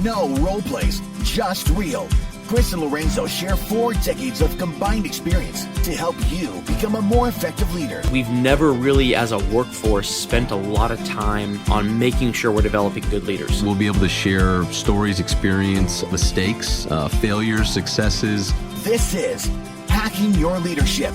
No role plays, just real. Chris and Lorenzo share 4 decades of combined experience to help you become a more effective leader. We've never really, as a workforce, spent a lot of time on making sure we're developing good leaders. We'll be able to share stories, experience, mistakes, failures, successes. This is Hacking Your Leadership.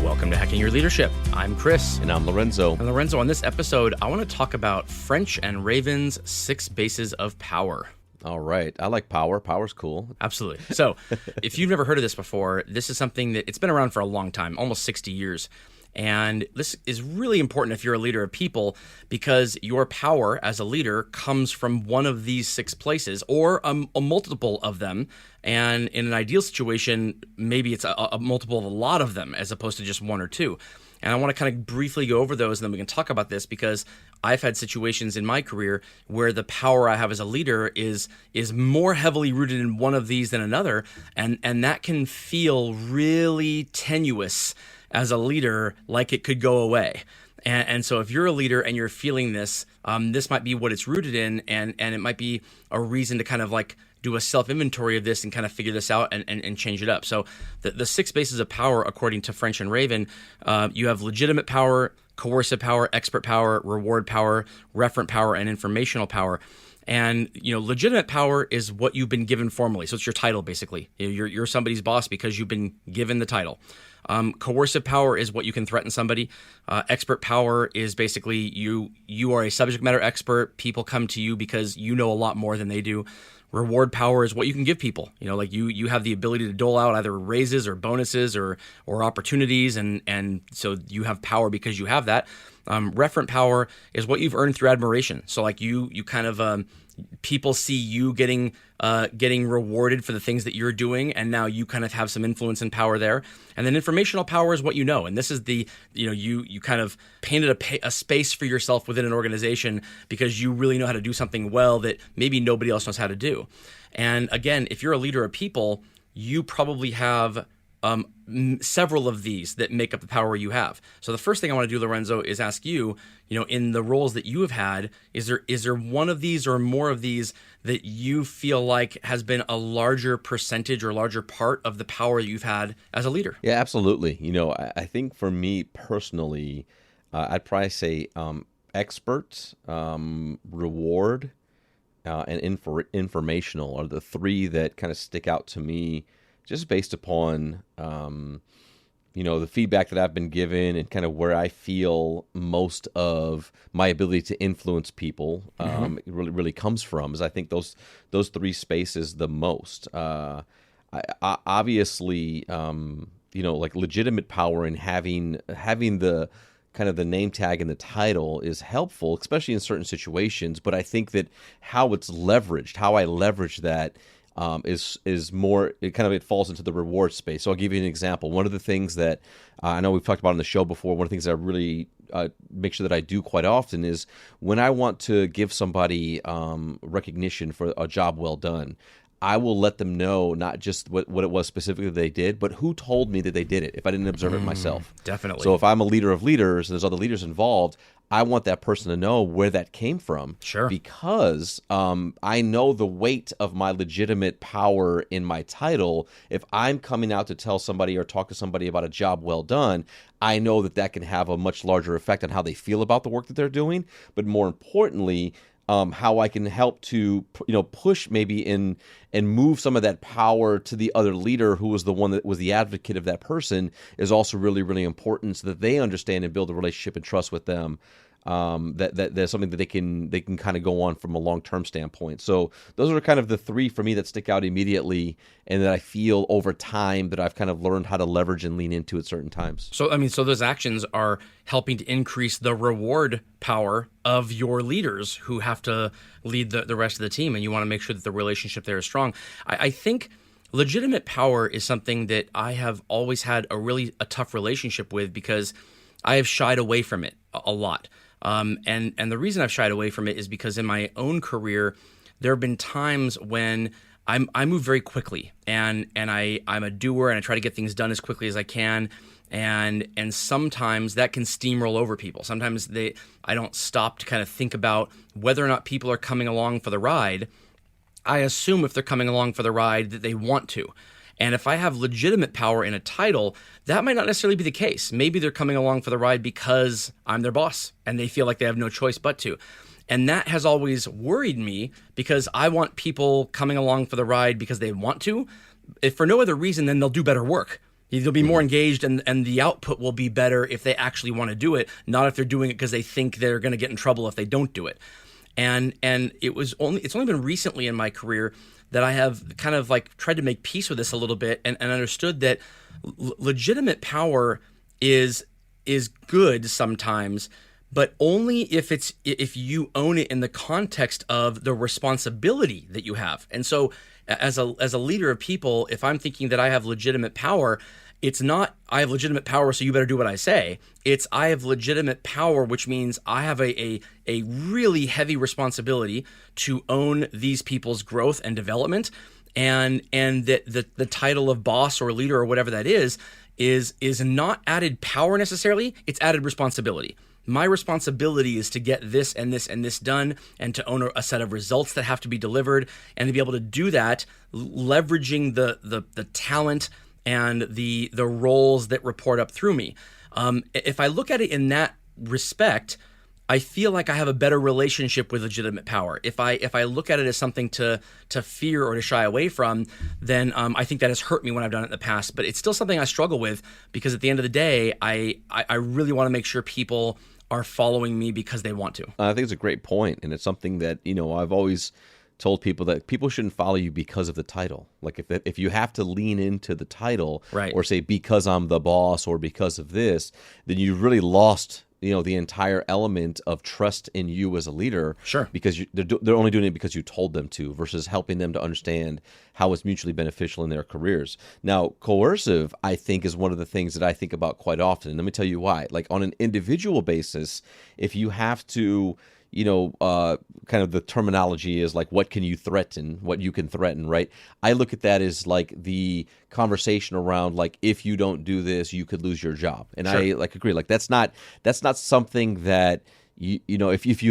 Welcome to Hacking Your Leadership. I'm Chris. And I'm Lorenzo. And Lorenzo, on this episode, I want to talk about French and Raven's 6 bases of power. All right. I like power. Power's cool. Absolutely. So if you've never heard of this before, this is something that it's been around for a long time, almost 60 years. And this is really important if you're a leader of people, because your power as a leader comes from one of these 6 places or a multiple of them. And in an ideal situation, maybe it's a multiple of a lot of them as opposed to just 1 or 2. And I want to kind of briefly go over those, and then we can talk about this, because I've had situations in my career where the power I have as a leader is more heavily rooted in one of these than another, and that can feel really tenuous as a leader, like it could go away. And so if you're a leader and you're feeling this, this might be what it's rooted in, and it might be a reason to kind of like do a self-inventory of this and kind of figure this out and change it up. So the 6 bases of power, according to French and Raven, you have legitimate power, coercive power, expert power, reward power, referent power, and informational power. And, legitimate power is what you've been given formally. So it's your title, basically. You're somebody's boss because you've been given the title. Coercive power is what you can threaten somebody. Expert power is basically you are a subject matter expert. People come to you because you know a lot more than they do. Reward power is what you can give people. Like you have the ability to dole out either raises or bonuses or opportunities, and so you have power because you have that. Referent power is what you've earned through admiration. So like you kind of people see you getting rewarded for the things that you're doing, and now you kind of have some influence and power there. And then informational power is what you know, and this is the you kind of painted a space for yourself within an organization because you really know how to do something well that maybe nobody else knows how to do. And again, if you're a leader of people, you probably have several of these that make up the power you have. So the first thing I want to do, Lorenzo, is ask you, in the roles that you have had, is there one of these or more of these that you feel like has been a larger percentage or larger part of the power you've had as a leader? Yeah, absolutely. I think for me personally, I'd probably say expert, reward, and informational are the 3 that kind of stick out to me, just based upon, the feedback that I've been given and kind of where I feel most of my ability to influence people it really comes from, is I think those 3 spaces the most. Obviously, like legitimate power and having the kind of the name tag and the title is helpful, especially in certain situations. But I think that how it's leveraged, how I leverage that, is more, it falls into the reward space. So I'll give you an example. One of the things that I know we've talked about on the show before, one of the things that I really make sure that I do quite often is when I want to give somebody recognition for a job well done, I will let them know not just what it was specifically they did, but who told me that they did it if I didn't observe it myself. Definitely. So if I'm a leader of leaders and there's other leaders involved, I want that person to know where that came from. Sure. Because I know the weight of my legitimate power in my title. If I'm coming out to tell somebody or talk to somebody about a job well done, I know that can have a much larger effect on how they feel about the work that they're doing. But more importantly, how I can help to push maybe and move some of that power to the other leader who was the one that was the advocate of that person is also really, really important, so that they understand and build a relationship and trust with them. That there's something that they can kind of go on from a long-term standpoint. So those are kind of the 3 for me that stick out immediately, and that I feel over time that I've kind of learned how to leverage and lean into at certain times. So those actions are helping to increase the reward power of your leaders who have to lead the rest of the team, and you want to make sure that the relationship there is strong. I think legitimate power is something that I have always had a tough relationship with, because I have shied away from it a lot. And the reason I've shied away from it is because in my own career, there have been times when I move very quickly, and I'm a doer, and I try to get things done as quickly as I can. and sometimes that can steamroll over people. Sometimes I don't stop to kind of think about whether or not people are coming along for the ride. I assume if they're coming along for the ride that they want to. And if I have legitimate power in a title, that might not necessarily be the case. Maybe they're coming along for the ride because I'm their boss and they feel like they have no choice but to. And that has always worried me because I want people coming along for the ride because they want to. If for no other reason, then they'll do better work. They'll be more engaged and the output will be better if they actually want to do it, not if they're doing it because they think they're going to get in trouble if they don't do it. And it's only been recently in my career that I have kind of like tried to make peace with this a little bit and understood that legitimate power is good sometimes, but only if you own it in the context of the responsibility that you have. And so as a leader of people, if I'm thinking that I have legitimate power, it's not I have legitimate power, so you better do what I say. It's I have legitimate power, which means I have a really heavy responsibility to own these people's growth and development, and that the title of boss or leader or whatever that is not added power necessarily. It's added responsibility. My responsibility is to get this and this and this done and to own a set of results that have to be delivered, and to be able to do that leveraging the talent and the roles that report up through me. If I look at it in that respect, I feel like I have a better relationship with legitimate power. If I look at it as something to fear or to shy away from, then I think that has hurt me when I've done it in the past. But it's still something I struggle with because at the end of the day, I really want to make sure people are following me because they want to. I think it's a great point, and it's something that I've always told people that people shouldn't follow you because of the title. Like if you have to lean into the title, right, or say because I'm the boss or because of this, then you've really lost the entire element of trust in you as a leader. Sure. Because they're only doing it because you told them to, versus helping them to understand how it's mutually beneficial in their careers. Now, coercive, I think, is one of the things that I think about quite often. And let me tell you why. Like on an individual basis, if you have to kind of the terminology is like, what can you threaten, what you can threaten, right? I look at that as like the conversation around like, if you don't do this, you could lose your job. And sure. I agree. Like that's not something that if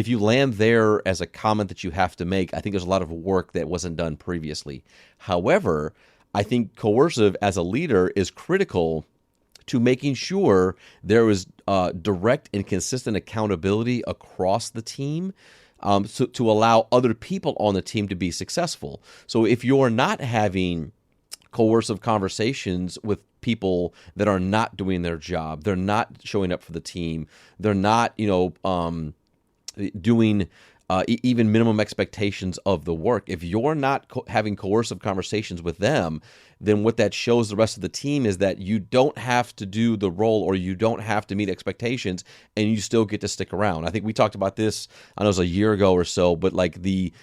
you land there as a comment that you have to make, I think there's a lot of work that wasn't done previously. However, I think coercive as a leader is critical to making sure there is direct and consistent accountability across the team, so to allow other people on the team to be successful. So if you're not having coercive conversations with people that are not doing their job, they're not showing up for the team, they're not doing even minimum expectations of the work. If you're not having coercive conversations with them, then what that shows the rest of the team is that you don't have to do the role, or you don't have to meet expectations, and you still get to stick around. I think we talked about this, I know it was a year ago or so, but like the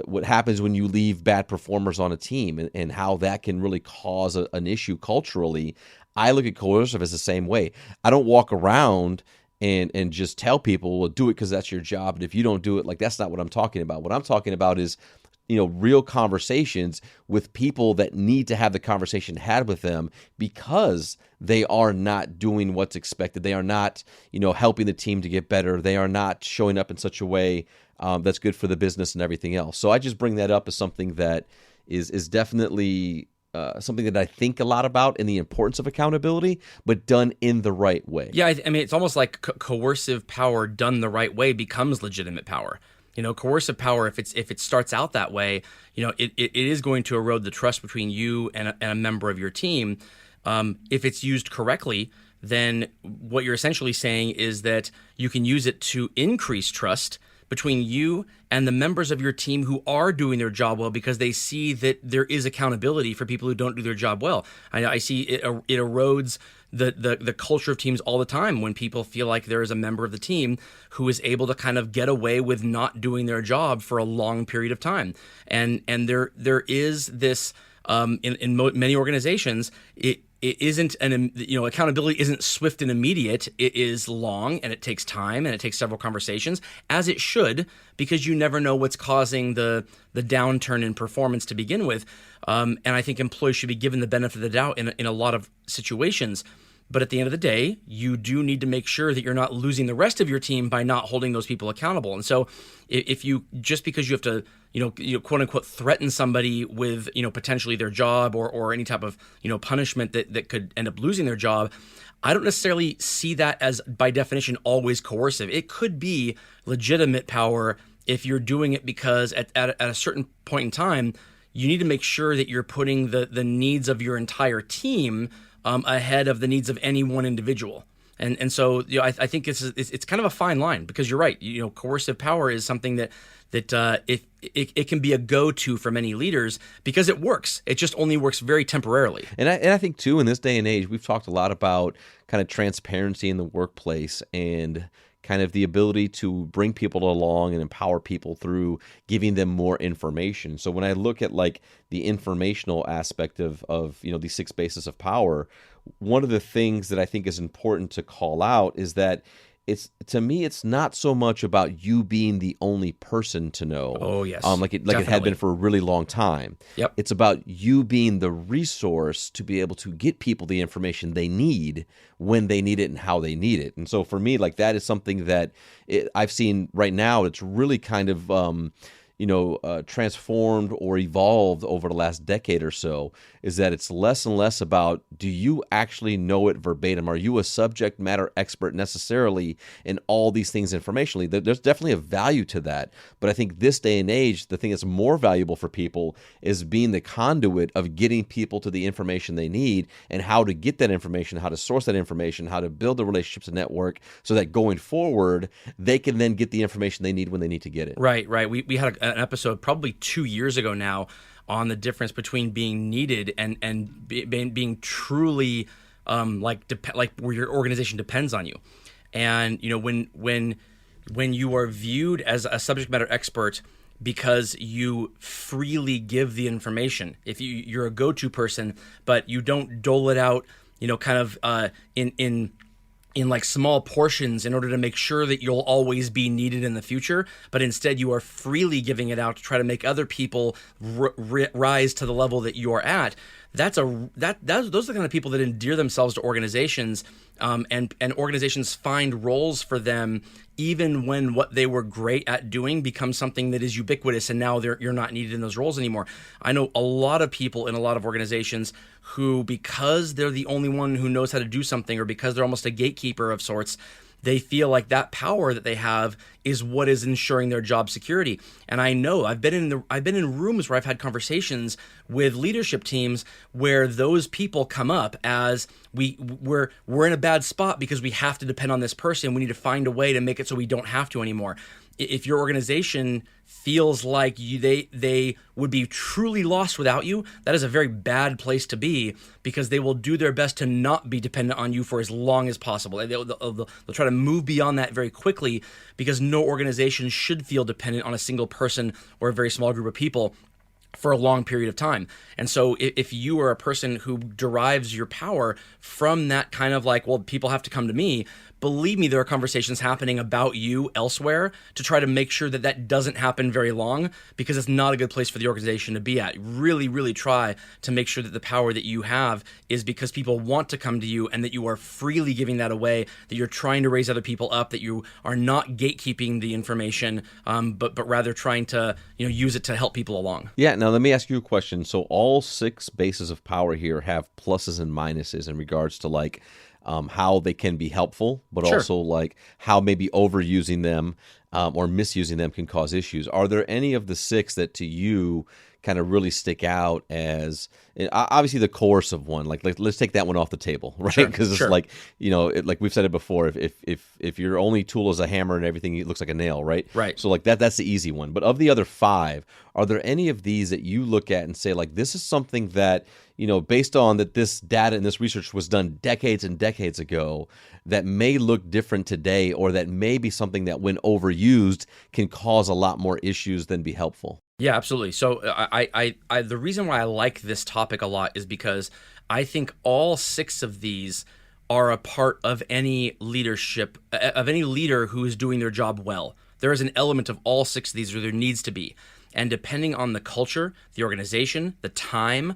what happens when you leave bad performers on a team and how that can really cause an issue culturally. I look at coercive as the same way. I don't walk around and just tell people, well, do it because that's your job. And if you don't do it, like that's not what I'm talking about. What I'm talking about is, real conversations with people that need to have the conversation had with them because they are not doing what's expected. They are not, helping the team to get better. They are not showing up in such a way that's good for the business and everything else. So I just bring that up as something that is definitely something that I think a lot about, in the importance of accountability, but done in the right way. Yeah, I mean, it's almost like coercive power done the right way becomes legitimate power. Coercive power, if it starts out that way, it is going to erode the trust between you and a member of your team. If it's used correctly, then what you're essentially saying is that you can use it to increase trust between you and the members of your team who are doing their job well, because they see that there is accountability for people who don't do their job well. I see it erodes the culture of teams all the time when people feel like there is a member of the team who is able to kind of get away with not doing their job for a long period of time. And there is this in many organizations, it isn't accountability isn't swift and immediate. It is long, and it takes time, and it takes several conversations, as it should, because you never know what's causing the downturn in performance to begin with. And I think employees should be given the benefit of the doubt in a lot of situations. But at the end of the day, you do need to make sure that you're not losing the rest of your team by not holding those people accountable. And so if you, just because you have to, quote unquote, threaten somebody with, potentially their job or any type of, punishment that could end up losing their job, I don't necessarily see that as, by definition, always coercive. It could be legitimate power if you're doing it because at a certain point in time, you need to make sure that you're putting the needs of your entire team ahead of the needs of any one individual. And so I think it's kind of a fine line, because you're right. Coercive power is something that it can be a go-to for many leaders because it works. It just only works very temporarily. And I think too, in this day and age, we've talked a lot about kind of transparency in the workplace and kind of the ability to bring people along and empower people through giving them more information. So when I look at like the informational aspect of these 6 bases of power, one of the things that I think is important to call out is that to me, it's not so much about you being the only person to know. Oh, yes. Like it had been for a really long time. Yep. It's about you being the resource to be able to get people the information they need when they need it and how they need it. And so for me, like that is something that I've seen right now. It's really kind of transformed or evolved over the last decade or so, is that it's less and less about, do you actually know it verbatim? Are you a subject matter expert necessarily in all these things informationally? There's definitely a value to that. But I think this day and age, the thing that's more valuable for people is being the conduit of getting people to the information they need and how to get that information, how to source that information, how to build the relationships and network so that going forward, they can then get the information they need when they need to get it. Right. We had an episode probably 2 years ago now on the difference between being needed and being truly like where your organization depends on you. And when you are viewed as a subject matter expert because you freely give the information, if you're a go-to person, but you don't dole it out, kind of in like small portions in order to make sure that you'll always be needed in the future, but instead you are freely giving it out to try to make other people rise to the level that you're at. Those are the kind of people that endear themselves to organizations, and organizations find roles for them even when what they were great at doing becomes something that is ubiquitous, and now you're not needed in those roles anymore. I know a lot of people in a lot of organizations who, because they're the only one who knows how to do something, or because they're almost a gatekeeper of sorts, they feel like that power that they have is what is ensuring their job security. And I know I've been in rooms where I've had conversations with leadership teams where those people come up as we're in a bad spot because we have to depend on this person. We need to find a way to make it so we don't have to anymore. If your organization feels like they would be truly lost without you, that is a very bad place to be, because they will do their best to not be dependent on you for as long as possible. They'll try to move beyond that very quickly, because no organization should feel dependent on a single person or a very small group of people for a long period of time. And so if you are a person who derives your power from that kind of like, well, people have to come to me, believe me, there are conversations happening about you elsewhere to try to make sure that that doesn't happen very long, because it's not a good place for the organization to be at. Really, really try to make sure that the power that you have is because people want to come to you, and that you are freely giving that away, that you're trying to raise other people up, that you are not gatekeeping the information, but rather trying to use it to help people along. Yeah, now let me ask you a question. So all 6 bases of power here have pluses and minuses in regards to like how they can be helpful, but Sure. also like how maybe overusing them or misusing them can cause issues. Are there any of the 6 that to you kind of really stick out as, obviously the coercive one, like let's take that one off the table, right? Because it's like, like we've said it before, if your only tool is a hammer and everything, it looks like a nail, right? Right. So like that's the easy one. But of the other 5, are there any of these that you look at and say like, this is something that, based on that this data and this research was done decades and decades ago, that may look different today, or that may be something that when overused can cause a lot more issues than be helpful? Yeah, absolutely. So the reason why I like this topic a lot is because I think all 6 of these are a part of any leadership, of any leader who is doing their job well. There is an element of all 6 of these, or there needs to be. And depending on the culture, the organization, the time,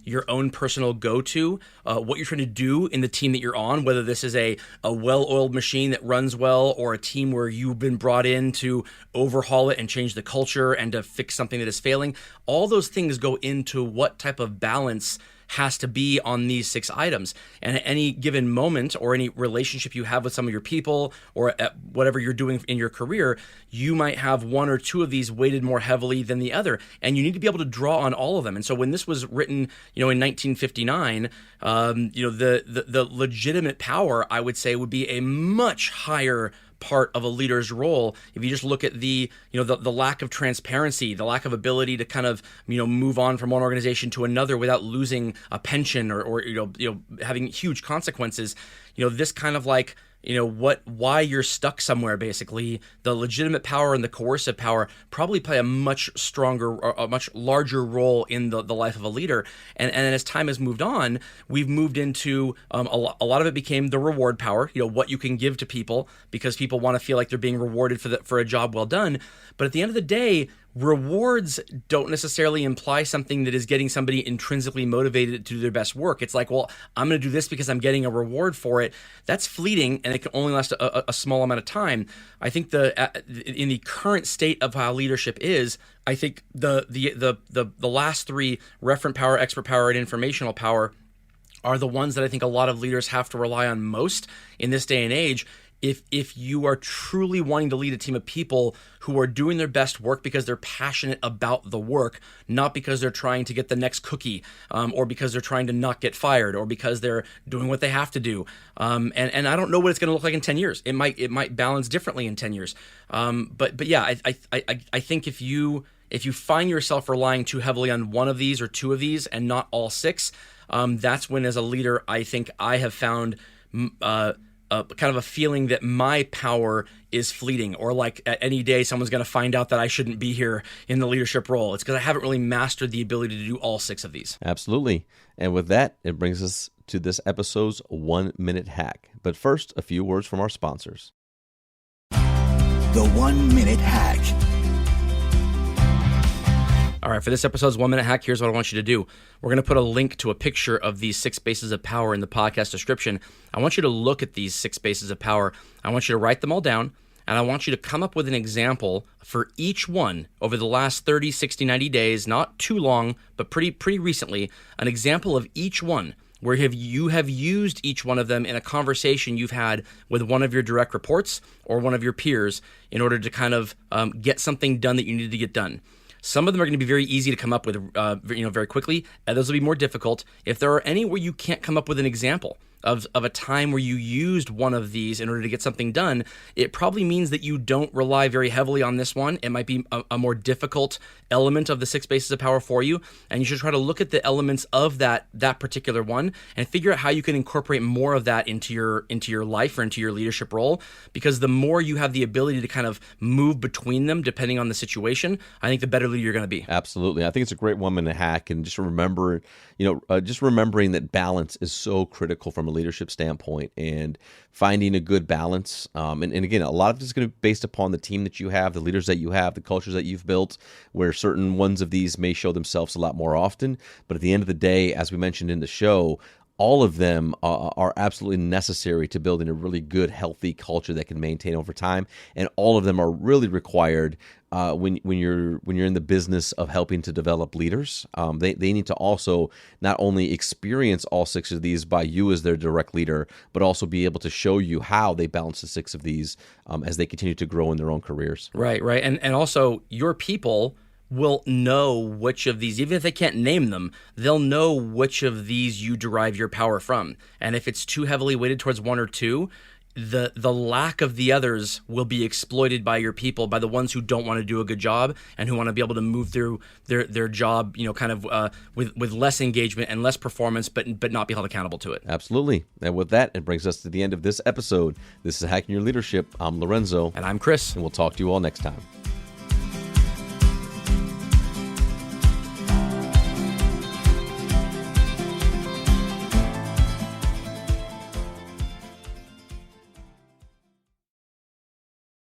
your own personal go-to, what you're trying to do in the team that you're on, whether this is a well-oiled machine that runs well or a team where you've been brought in to overhaul it and change the culture and to fix something that is failing, all those things go into what type of balance has to be on these 6 items. And at any given moment or any relationship you have with some of your people or at whatever you're doing in your career, you might have 1 or 2 of these weighted more heavily than the other. And you need to be able to draw on all of them. And so when this was written, in 1959, the legitimate power, I would say, would be a much higher part of a leader's role. If you just look at the lack of transparency, the lack of ability to kind of move on from one organization to another without losing a pension or having huge consequences, this kind of like why you're stuck somewhere, basically, the legitimate power and the coercive power probably play a much stronger, or a much larger role in the life of a leader. And as time has moved on, we've moved into a lot of it became the reward power, what you can give to people because people want to feel like they're being rewarded for a job well done. But at the end of the day, rewards don't necessarily imply something that is getting somebody intrinsically motivated to do their best work. It's like, well, I'm going to do this because I'm getting a reward for it. That's fleeting, and it can only last a small amount of time. I think in the current state of how leadership is, I think the last 3, referent power, expert power, and informational power, are the ones that I think a lot of leaders have to rely on most in this day and age. If you are truly wanting to lead a team of people who are doing their best work because they're passionate about the work, not because they're trying to get the next cookie, or because they're trying to not get fired, or because they're doing what they have to do. And I don't know what it's going to look like in 10 years. It might balance differently in 10 years. But yeah, I think if you find yourself relying too heavily on one of these or 2 of these and not all 6, that's when, as a leader, I think I have found kind of a feeling that my power is fleeting, or like at any day someone's going to find out that I shouldn't be here in the leadership role. It's because I haven't really mastered the ability to do all 6 of these. Absolutely. And with that, it brings us to this episode's 1-minute hack. But first, a few words from our sponsors. The 1-minute hack. All right, for this episode's 1-minute hack, here's what I want you to do. We're going to put a link to a picture of these 6 bases of power in the podcast description. I want you to look at these 6 bases of power. I want you to write them all down, and I want you to come up with an example for each one over the last 30, 60, 90 days, not too long, but pretty recently, an example of each one where you have used each one of them in a conversation you've had with one of your direct reports or one of your peers in order to kind of get something done that you needed to get done. Some of them are going to be very easy to come up with, very quickly. Others will be more difficult. If there are any where you can't come up with an example of a time where you used one of these in order to get something done, it probably means that you don't rely very heavily on this one. It might be a more difficult element of the 6 bases of power for you, and you should try to look at the elements of that particular one and figure out how you can incorporate more of that into your life or into your leadership role. Because the more you have the ability to kind of move between them depending on the situation, I think the better leader you're going to be. Absolutely. I think it's a great 1-minute hack, and just remembering that balance is so critical from a leadership standpoint, and finding a good balance. And again, a lot of it is going to be based upon the team that you have, the leaders that you have, the cultures that you've built, where certain ones of these may show themselves a lot more often. But at the end of the day, as we mentioned in the show, all of them are absolutely necessary to building a really good, healthy culture that can maintain over time. And all of them are really required when you're in the business of helping to develop leaders. They need to also not only experience all 6 of these by you as their direct leader, but also be able to show you how they balance the 6 of these as they continue to grow in their own careers. Right. And also your people will know which of these, even if they can't name them, they'll know which of these you derive your power from. And if it's too heavily weighted towards 1 or 2, the lack of the others will be exploited by your people, by the ones who don't want to do a good job and who want to be able to move through their job, with less engagement and less performance, but not be held accountable to it. Absolutely. And with that, it brings us to the end of this episode. This is Hacking Your Leadership. I'm Lorenzo. And I'm Chris. And we'll talk to you all next time.